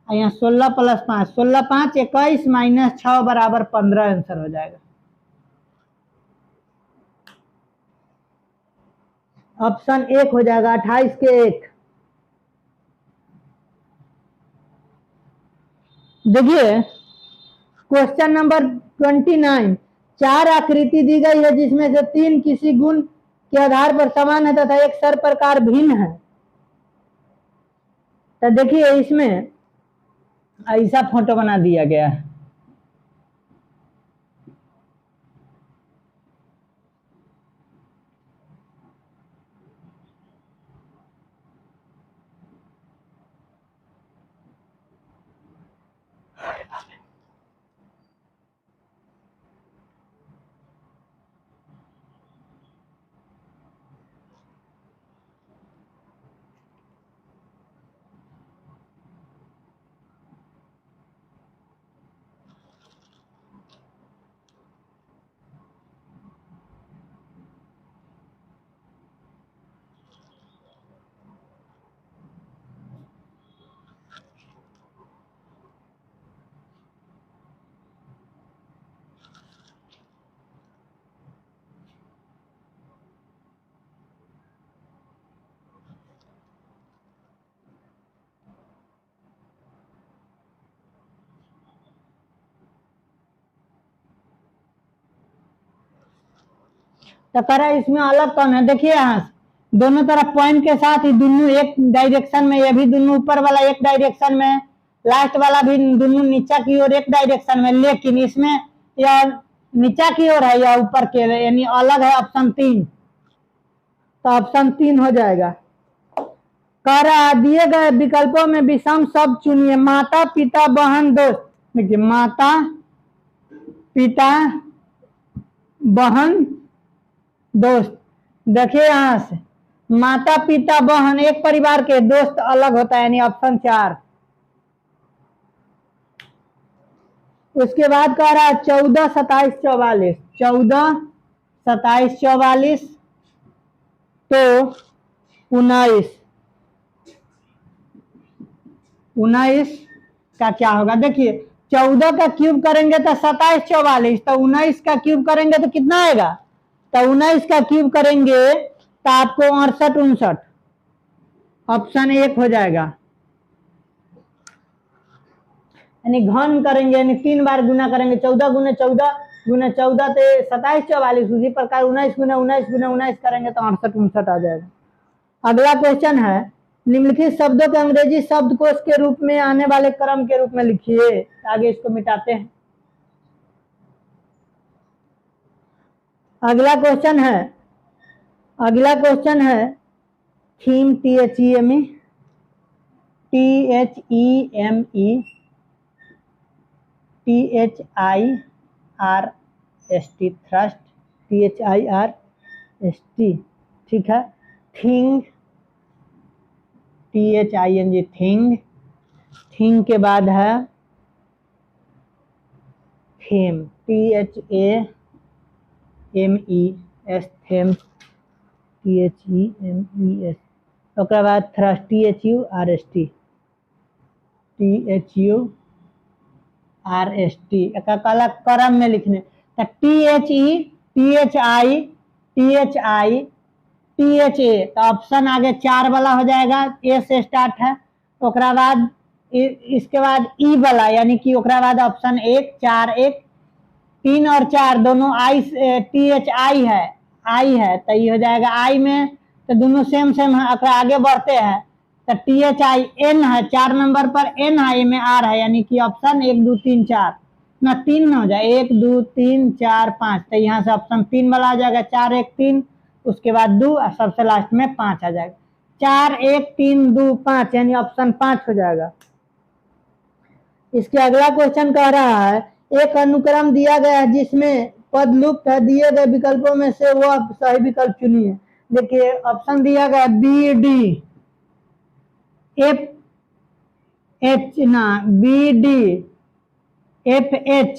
यहाँ 16 + 5, 16 5 21 - 6 बराबर 15 आंसर हो जाएगा। ऑप्शन 1 हो जाएगा 28 के 1। देखिए क्वेश्चन नंबर 29, 4 आकृति दी गई है जिसमें से 3 किसी गुण के आधार पर समान है तथा एक सर प्रकार भिन्न है। तो देखिए इसमें ऐसा फोटो बना दिया गया है, तो करा इसमें अलग कौन है। देखिए यहाँ दोनों तरफ पॉइंट के साथ ही दोनों एक डायरेक्शन में, ये भी दोनों ऊपर वाला एक डायरेक्शन में, लास्ट वाला भी दोनों नीचा की ओर एक डायरेक्शन में, लेकिन इसमें यह नीचा की ओर है या ऊपर के यानी अलग है। ऑप्शन 3, तो ऑप्शन 3 हो जाएगा। कह रहा दिए गए विकल्पों में विषम शब्द चुनिए। माता पिता बहन दोस्त, देखिए माता पिता बहन दोस्त, देखिए यहां से माता पिता बहन एक परिवार के, दोस्त अलग होता है यानी ऑप्शन 4। उसके बाद कह रहा है 14 27 44, 14 27 44 तो 19 19 का क्या होगा? देखिए 14 का क्यूब करेंगे तो 27 44, तो 19 का क्यूब करेंगे तो कितना आएगा? तो 19 का क्यूब करेंगे तो आपको 68 59, ऑप्शन 1 हो जाएगा। यानी घन करेंगे, यानी 3 बार गुना करेंगे, 14 गुना 14 गुना 14 तो 27 44, उसी प्रकार 19 गुना 19 गुना 19 करेंगे तो 68 59 आ जाएगा। अगला क्वेश्चन है, निम्नलिखित शब्दों के अंग्रेजी शब्दकोश के रूप में आने वाले क्रम के रूप में लिखिए। आगे इसको मिटाते हैं। अगला क्वेश्चन है theme, THEME, THIRST, thrust, THIRST, ठीक है। Thing, THING, thing. थिंग के बाद है थेम, THAMES, थेम, THEMES। ओकरा बाद थ्रस्ट, THURST, एक क्रम में लिखने, तो THE, तो ऑप्शन आगे 4 वाला हो जाएगा, ए से स्टार्ट है। ओकरा बाद इसके बाद ई वाला, यानी कि ओकरा बाद ऑप्शन 1 4 1 3 और 4 दोनों THI है, तो ये हो जाएगा आई में, तो दोनों सेम है। आगे बढ़ते हैं तो THIN है, 4 नंबर पर N है, में R है, यानी कि ऑप्शन 1 2 3 4 ना 3 न हो जाए, 1 2 3 4 5, तो यहाँ से ऑप्शन 3 वाला आ जाएगा, 4 1 3, उसके बाद 2 और सबसे लास्ट में 5 आ जाएगा, 4 1 3 2 5, यानी ऑप्शन 5 हो जाएगा। इसके अगला क्वेश्चन कह रहा है, एक अनुक्रम दिया गया है जिसमें पद लुप्त है, दिए गए विकल्पों में से वो आप सही विकल्प चुनिए। देखिए ऑप्शन दिया गया BD, FH ना BD, FH,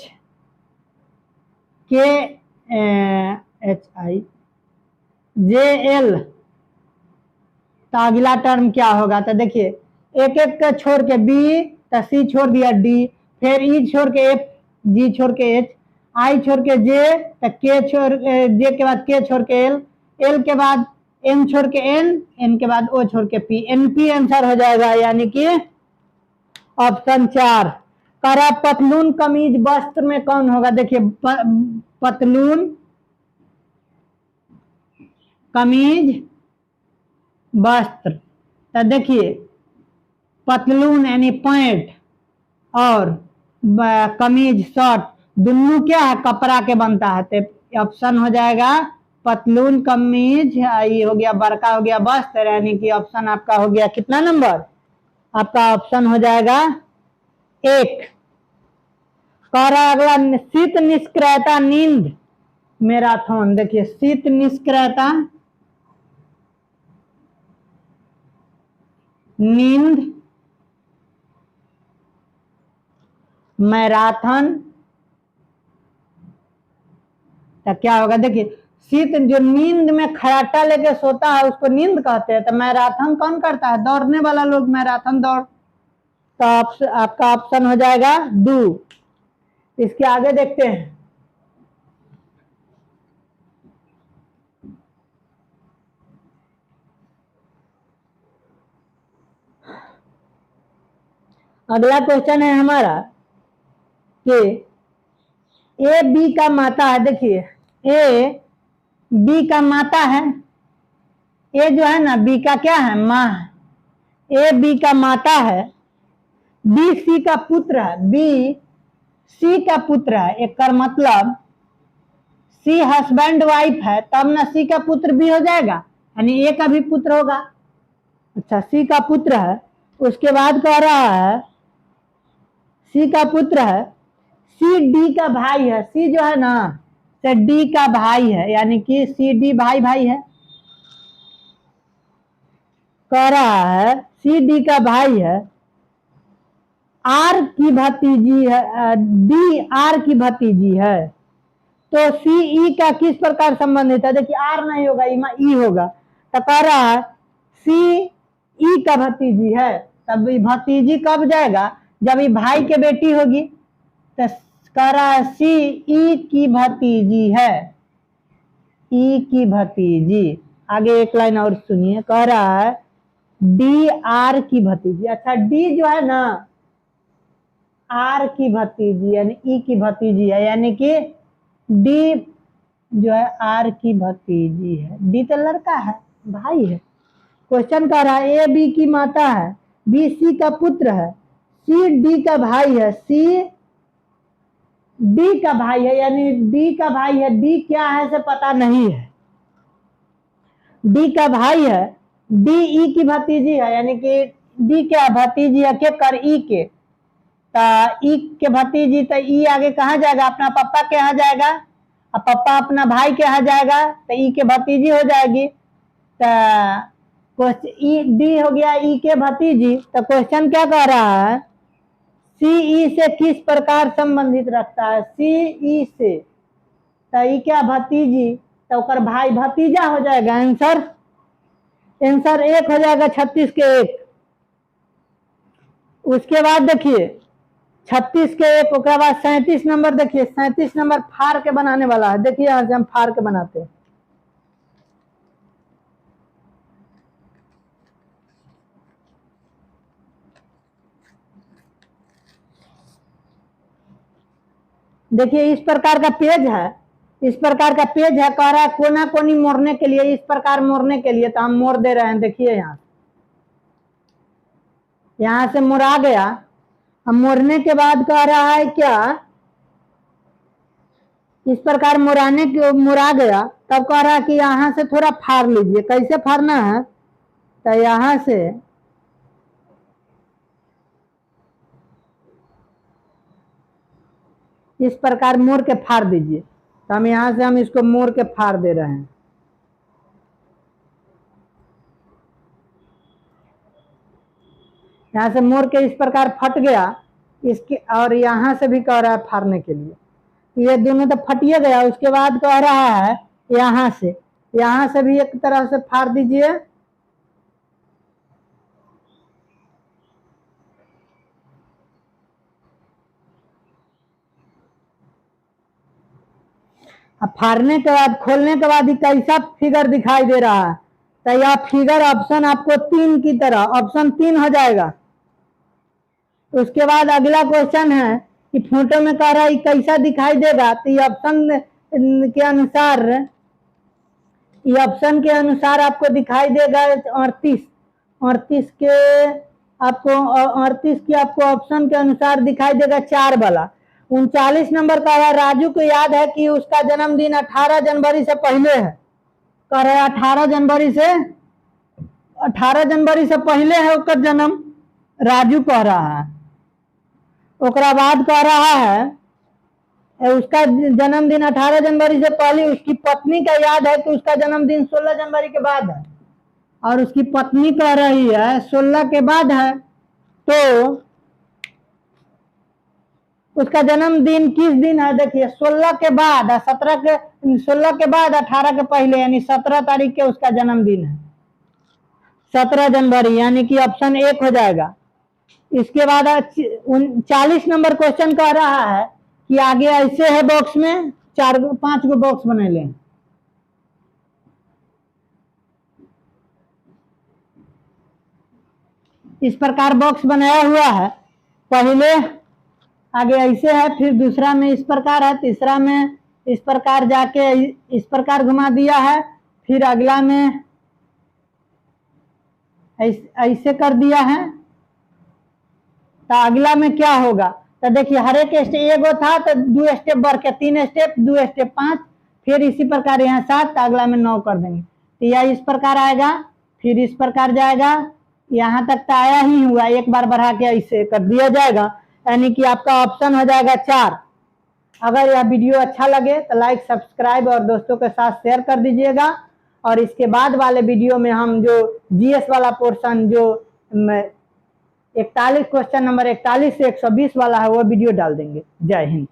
KHI, JL, तो अगला टर्म क्या होगा? तो देखिए एक एक का छोड़ के B, तो C छोड़ दिया D, फिर E छोड़ के F, G छोड़ के H, I छोड़ के J, तो J के बाद K छोड़ के L, L के बाद M छोड़ के N, N के बाद O छोड़ के P, NP आंसर हो जाएगा, यानी कि ऑप्शन 4। करा पतलून कमीज वस्त्र में कौन होगा? देखिए पतलून कमीज वस्त्र, तो देखिए पतलून यानी पैंट और कमीज शर्ट दोनों क्या है? कपड़ा के बनता है, तो ऑप्शन हो जाएगा पतलून कमीज, ये हो गया बड़का हो गया वस्त्र, यानी कि ऑप्शन आपका हो गया कितना नंबर? आपका ऑप्शन हो जाएगा 1। कह रहा अगला, शीत निष्क्रियता नींद मैराथन, देखिए शीत निष्क्रियता नींद मैराथन, तो क्या होगा? देखिए शीत जो नींद में खराटा लेके सोता है उसको नींद कहते हैं, तो मैराथन कौन करता है? दौड़ने वाला लोग मैराथन दौड़, तो आपका ऑप्शन हो जाएगा 2। इसके आगे देखते हैं, अगला क्वेश्चन है हमारा कि ए बी का माता है। देखिए ए बी का माता है, ए जो है ना बी का क्या है? माँ है। ए बी का माता है, बी सी का पुत्र है, बी सी का पुत्र है, एक मतलब सी हस्बैंड वाइफ है, तब ना सी का पुत्र भी हो जाएगा, यानी ए का भी पुत्र होगा। अच्छा सी का पुत्र है, उसके बाद कह रहा है सी का पुत्र है, सी डी का भाई है, सी जो है ना से डी का भाई है, यानी कि सी डी भाई भाई है। कह रहा है सी डी का भाई है, आर की भतीजी है, डी आर की भतीजी है, तो सी ई का किस प्रकार संबंधित है? देखिए आर नहीं होगा, ई होगा, तो कह रहा है सी ई का भतीजी है, तब भतीजी कब जाएगा, जब ये भाई के बेटी होगी। तो कह रहा है सी ई की भतीजी है, ई की भतीजी। आगे एक लाइन और सुनिए, कह रहा है डी आर की भतीजी। अच्छा, डी जो है ना आर की भतीजी यानी ई की भतीजी है, यानी कि डी जो है आर की भतीजी है। डी तो लड़का है, भाई है। क्वेश्चन कर रहा है ए बी की माता है, बी सी का पुत्र है, सी डी का भाई है, सी डी का भाई है, यानी डी का भाई है। डी क्या है से पता नहीं है, डी का भाई है, डी ई की भतीजी है, यानी कि डी क्या भतीजी है के कर ई के। ई के भतीजी तो ई आगे कहाँ जाएगा, अपना पापा के यहाँ जाएगा, और पापा अपना भाई के यहाँ जाएगा, तो ई के भतीजी हो जाएगी। तो ई डी हो गया ई के भतीजी। तो क्वेश्चन क्या कह रहा है, सी ई से किस प्रकार संबंधित रखता है, सी ई से। तो ई क्या भतीजी, तो कर भाई भतीजा हो जाएगा। आंसर आंसर 1 हो जाएगा, 36 के 1। उसके बाद देखिए 36 के 1, उसके बाद 37 नंबर देखिए, 37 नंबर फाड़ के बनाने वाला है। देखिए यहाँ से हम फाड़ के बनाते हैं। देखिए इस प्रकार का पेज है, इस प्रकार का पेज है। कह रहा है कोना कोनी मोड़ने के लिए, इस प्रकार मोड़ने के लिए, तो हम मोड़ दे रहे हैं। देखिए यहाँ से मुड़ा गया। हम मोड़ने के बाद कह रहा है क्या, इस प्रकार मुड़ाने के मुड़ा गया, तब कह रहा है कि यहाँ से थोड़ा फाड़ लीजिए। कैसे फाड़ना है, तो यहाँ से इस प्रकार मोड़ के फाड़ दीजिए। तो हम यहाँ से हम इसको मोड़ के फाड़ दे रहे हैं। यहाँ से मोड़ के इस प्रकार फट गया इसके, और यहाँ से भी कह रहा है फाड़ने के लिए। ये दोनों तो फटिए गया। उसके बाद कह रहा है यहाँ से भी एक तरह से फाड़ दीजिए। अब फाड़ने के बाद खोलने के बाद कैसा फिगर दिखाई दे रहा है, तो यह फिगर ऑप्शन आपको 3 की तरह, ऑप्शन 3 हो जाएगा। उसके बाद अगला क्वेश्चन है कि फोटो में कह रहा है कैसा दिखाई देगा, तो ये ऑप्शन के अनुसार, ये ऑप्शन के अनुसार आपको दिखाई देगा 38 के आपको 38 की आपको ऑप्शन के अनुसार दिखाई देगा 4 वाला। 39 नंबर का है राजू को याद है कि उसका जन्मदिन 18 जनवरी से पहले है। कह रहे 18 जनवरी से पहले है उसका जन्म, राजू कह रहा है। ओकरा बाद कह रहा है उसका जन्मदिन 18 जनवरी से पहले। उसकी पत्नी का याद है कि उसका जन्मदिन 16 जनवरी के बाद है, और उसकी पत्नी कह रही है 16 के बाद है। तो उसका जन्मदिन किस दिन है, देखिए 16 के बाद, 16 के बाद 18 के पहले, यानी 17 तारीख के उसका जन्मदिन है, 17 जनवरी, यानी कि ऑप्शन 1 हो जाएगा। इसके बाद 40 नंबर क्वेश्चन कह रहा है कि आगे ऐसे है बॉक्स में 5 गो बॉक्स बने लें। इस प्रकार बॉक्स बनाया हुआ है। पहले आगे ऐसे है, फिर दूसरा में इस प्रकार है, तीसरा में इस प्रकार जाके इस प्रकार घुमा दिया है, फिर अगला में ऐसे कर दिया है। तो अगला में क्या होगा, तो देखिए हर एक स्टेप एगो था तो 2 स्टेप बढ़ के 3 स्टेप, 2 स्टेप 5, फिर इसी प्रकार यहाँ 7, तो अगला में 9 कर देंगे। तो यह इस प्रकार आएगा, फिर इस प्रकार जाएगा, यहाँ तक तो आया ही हुआ, एक बार बढ़ा के ऐसे कर दिया जाएगा, यानी कि आपका ऑप्शन हो जाएगा 4। अगर यह वीडियो अच्छा लगे तो लाइक, सब्सक्राइब और दोस्तों के साथ शेयर कर दीजिएगा। और इसके बाद वाले वीडियो में हम जो जीएस वाला पोर्शन जो 41 क्वेश्चन नंबर 41 से 120 वाला है वो वीडियो डाल देंगे। जय हिंद।